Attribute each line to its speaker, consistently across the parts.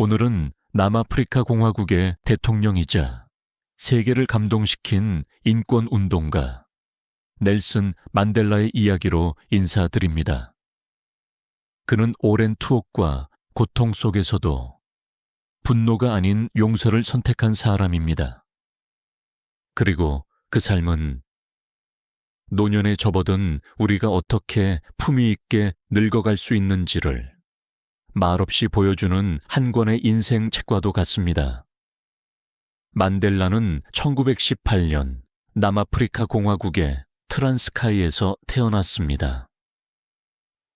Speaker 1: 오늘은 남아프리카 공화국의 대통령이자 세계를 감동시킨 인권운동가 넬슨 만델라의 이야기로 인사드립니다. 그는 오랜 투옥과 고통 속에서도 분노가 아닌 용서를 선택한 사람입니다. 그리고 그 삶은 노년에 접어든 우리가 어떻게 품위 있게 늙어갈 수 있는지를 말없이 보여주는 한 권의 인생 책과도 같습니다. 만델라는 1918년 남아프리카 공화국의 트란스카이에서 태어났습니다.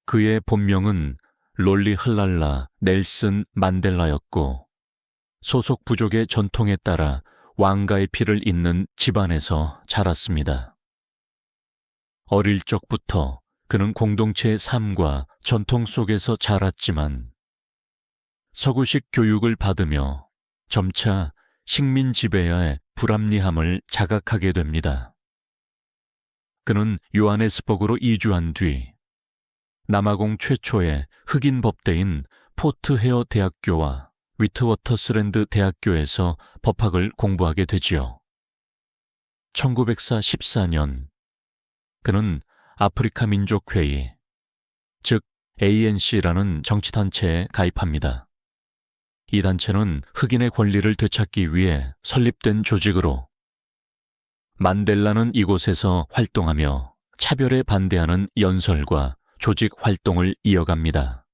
Speaker 1: 그의 본명은 롤리흘랄라 넬슨 만델라였고 소속 부족의 전통에 따라 왕가의 피를 잇는 집안에서 자랐습니다. 어릴 적부터 그는 공동체의 삶과 전통 속에서 자랐지만 서구식 교육을 받으며 점차 식민 지배의 불합리함을 자각하게 됩니다. 그는 요하네스버그로 이주한 뒤 남아공 최초의 흑인 법대인 포트 헤어 대학교와 위트워터스랜드 대학교에서 법학을 공부하게 되지요. 1914년 그는 아프리카 민족회의, 즉 ANC라는 정치단체에 가입합니다. 이 단체는 흑인의 권리를 되찾기 위해 설립된 조직으로 만델라는 이곳에서 활동하며 차별에 반대하는 연설과 조직 활동을 이어갑니다.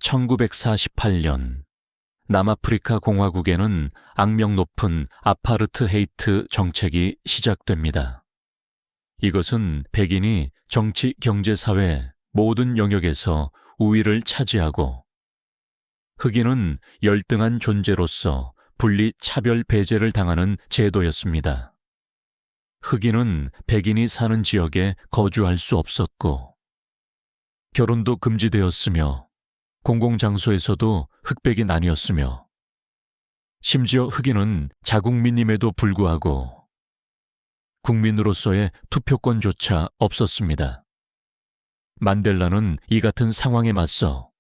Speaker 1: 1948년 남아프리카 공화국에는 악명 높은 아파르트헤이트 정책이 시작됩니다. 이것은 백인이 정치, 경제, 사회 모든 영역에서 우위를 차지하고 흑인은 열등한 존재로서 분리 차별 배제를 당하는 제도였습니다. 흑인은 백인이 사는 지역에 거주할 수 없었고 결혼도 금지되었으며 공공장소에서도 흑백이 나뉘었으며 심지어 흑인은 자국민임에도 불구하고 국민으로서의 투표권조차 없었습니다. 만델라는 이 같은 상황에 맞서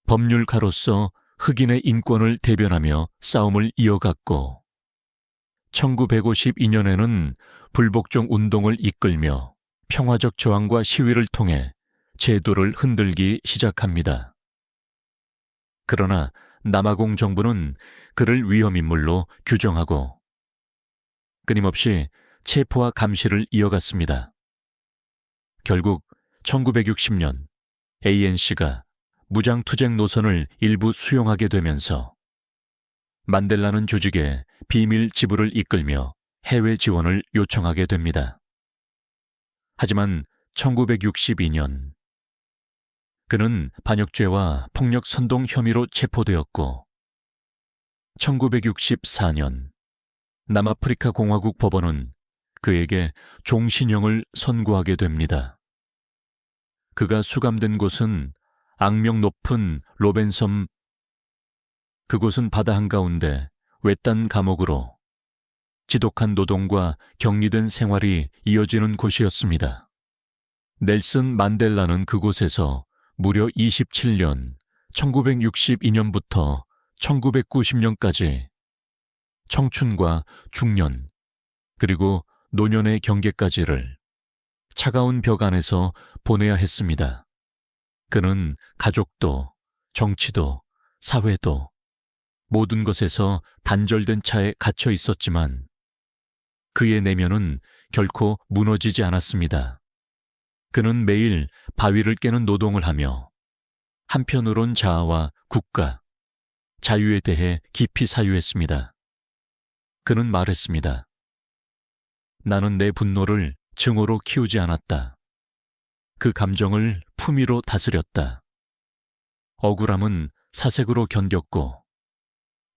Speaker 1: 법률가로서 흑인의 인권을 대변하며 싸움을 이어갔고 1952년에는 불복종 운동을 이끌며 평화적 저항과 시위를 통해 제도를 흔들기 시작합니다. 그러나 남아공 정부는 그를 위험인물로 규정하고 끊임없이 체포와 감시를 이어갔습니다. 결국 1960년 ANC가 무장투쟁 노선을 일부 수용하게 되면서 만델라는 조직에 비밀 지부를 이끌며 해외 지원을 요청하게 됩니다. 하지만 1962년 그는 반역죄와 폭력 선동 혐의로 체포되었고 1964년 남아프리카 공화국 법원은 그에게 종신형을 선고하게 됩니다. 그가 수감된 곳은 악명 높은 로벤섬, 그곳은 바다 한가운데 외딴 감옥으로 지독한 노동과 격리된 생활이 이어지는 곳이었습니다. 넬슨 만델라는 그곳에서 무려 27년, 1962년부터 1990년까지 청춘과 중년, 그리고 노년의 경계까지를 차가운 벽 안에서 보내야 했습니다. 그는 가족도, 정치도, 사회도 모든 것에서 단절된 차에 갇혀 있었지만 그의 내면은 결코 무너지지 않았습니다. 그는 매일 바위를 깨는 노동을 하며 한편으론 자아와 국가, 자유에 대해 깊이 사유했습니다. 그는 말했습니다. 나는 내 분노를 증오로 키우지 않았다. 그 감정을 품위로 다스렸다. 억울함은 사색으로 견뎠고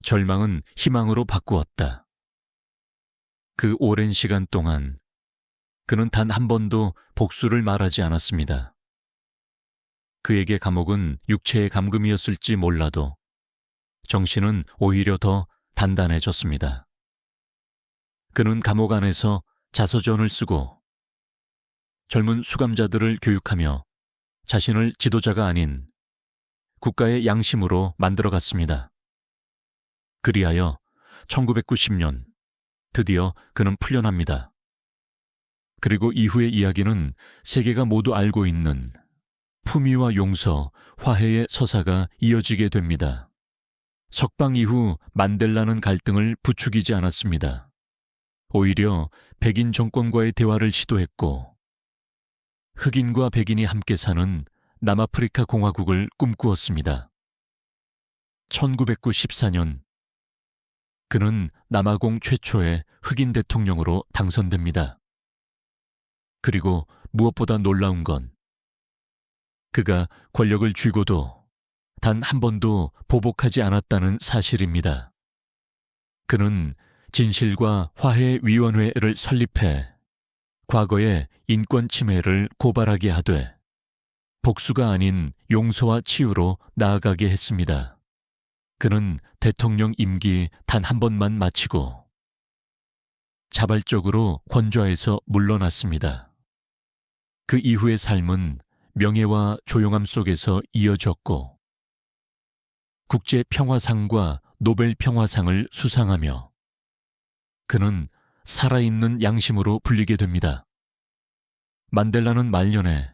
Speaker 1: 절망은 희망으로 바꾸었다. 그 오랜 시간 동안 그는 단 한 번도 복수를 말하지 않았습니다. 그에게 감옥은 육체의 감금이었을지 몰라도 정신은 오히려 더 단단해졌습니다. 그는 감옥 안에서 자서전을 쓰고 젊은 수감자들을 교육하며 자신을 지도자가 아닌 국가의 양심으로 만들어갔습니다. 그리하여 1990년 드디어 그는 풀려납니다. 그리고 이후의 이야기는 세계가 모두 알고 있는 품위와 용서, 화해의 서사가 이어지게 됩니다. 석방 이후 만델라는 갈등을 부추기지 않았습니다. 오히려 백인 정권과의 대화를 시도했고 흑인과 백인이 함께 사는 남아프리카 공화국을 꿈꾸었습니다. 1994년 그는 남아공 최초의 흑인 대통령으로 당선됩니다. 그리고 무엇보다 놀라운 건 그가 권력을 쥐고도 단 한 번도 보복하지 않았다는 사실입니다. 그는 진실과 화해위원회를 설립해 과거의 인권 침해를 고발하게 하되 복수가 아닌 용서와 치유로 나아가게 했습니다. 그는 대통령 임기 단 한 번만 마치고 자발적으로 권좌에서 물러났습니다. 그 이후의 삶은 명예와 조용함 속에서 이어졌고 국제평화상과 노벨평화상을 수상하며 그는 살아있는 양심으로 불리게 됩니다. 만델라는 말년에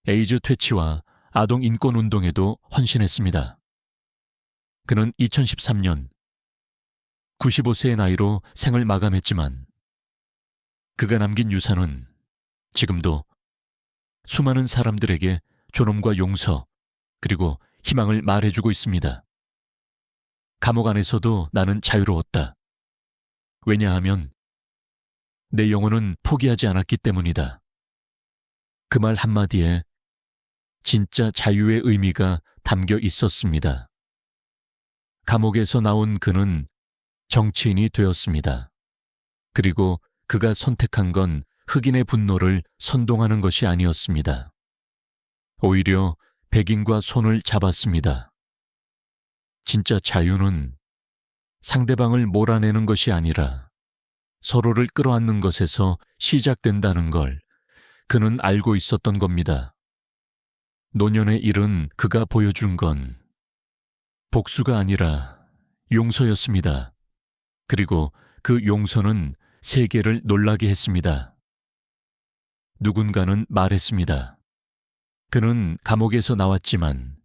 Speaker 1: 에이즈 퇴치와 아동 인권 운동에도 헌신했습니다. 그는 2013년 95세의 나이로 생을 마감했지만 그가 남긴 유산은 지금도 수많은 사람들에게 존엄과 용서 그리고 희망을 말해주고 있습니다. 감옥 안에서도 나는 자유로웠다. 왜냐하면 내 영혼은 포기하지 않았기 때문이다. 그 말 한마디에 진짜 자유의 의미가 담겨 있었습니다. 감옥에서 나온 그는 정치인이 되었습니다. 그리고 그가 선택한 건 흑인의 분노를 선동하는 것이 아니었습니다. 오히려 백인과 손을 잡았습니다. 진짜 자유는 상대방을 몰아내는 것이 아니라 서로를 끌어안는 것에서 시작된다는 걸 그는 알고 있었던 겁니다. 노년의 일은 그가 보여준 건 복수가 아니라 용서였습니다. 그리고 그 용서는 세계를 놀라게 했습니다. 누군가는 말했습니다. 그는 감옥에서 나왔지만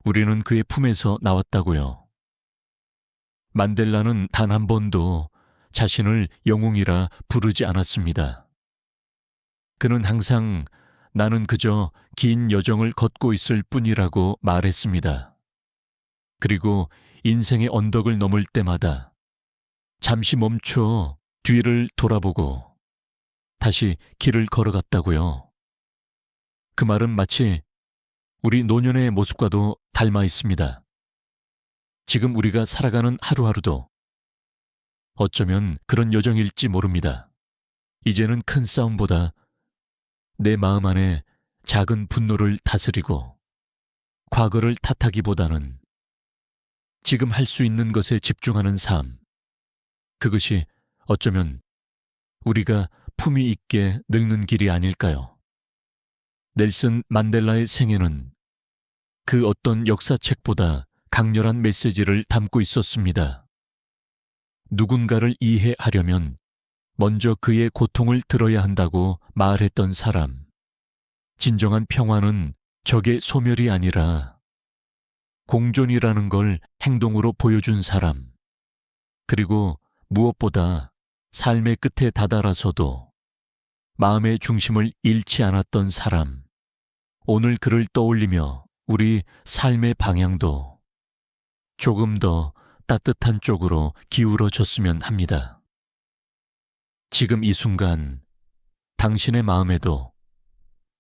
Speaker 1: 우리는 그의 품에서 나왔다고요. 만델라는 단 한 번도 자신을 영웅이라 부르지 않았습니다. 그는 항상 나는 그저 긴 여정을 걷고 있을 뿐이라고 말했습니다. 그리고 인생의 언덕을 넘을 때마다 잠시 멈춰 뒤를 돌아보고 다시 길을 걸어갔다고요. 그 말은 마치 우리 노년의 모습과도 닮아 있습니다. 지금 우리가 살아가는 하루하루도 어쩌면 그런 여정일지 모릅니다. 이제는 큰 싸움보다 내 마음 안에 작은 분노를 다스리고 과거를 탓하기보다는 지금 할 수 있는 것에 집중하는 삶. 그것이 어쩌면 우리가 품위 있게 늙는 길이 아닐까요? 넬슨 만델라의 생애는 그 어떤 역사책보다 강렬한 메시지를 담고 있었습니다. 누군가를 이해하려면 먼저 그의 고통을 들어야 한다고 말했던 사람. 진정한 평화는 적의 소멸이 아니라 공존이라는 걸 행동으로 보여준 사람. 그리고 무엇보다 삶의 끝에 다다라서도 마음의 중심을 잃지 않았던 사람. 오늘 그를 떠올리며 우리 삶의 방향도 조금 더 따뜻한 쪽으로 기울어졌으면 합니다. 지금 이 순간 당신의 마음에도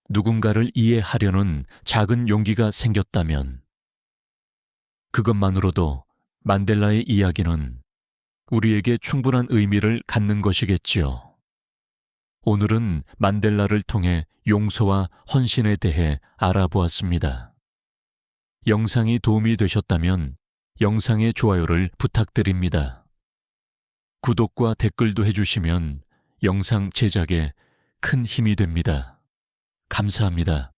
Speaker 1: 누군가를 이해하려는 작은 용기가 생겼다면 그것만으로도 만델라의 이야기는 우리에게 충분한 의미를 갖는 것이겠지요. 오늘은 만델라를 통해 용서와 헌신에 대해 알아보았습니다. 영상이 도움이 되셨다면 영상의 좋아요를 부탁드립니다. 구독과 댓글도 해주시면 영상 제작에 큰 힘이 됩니다. 감사합니다.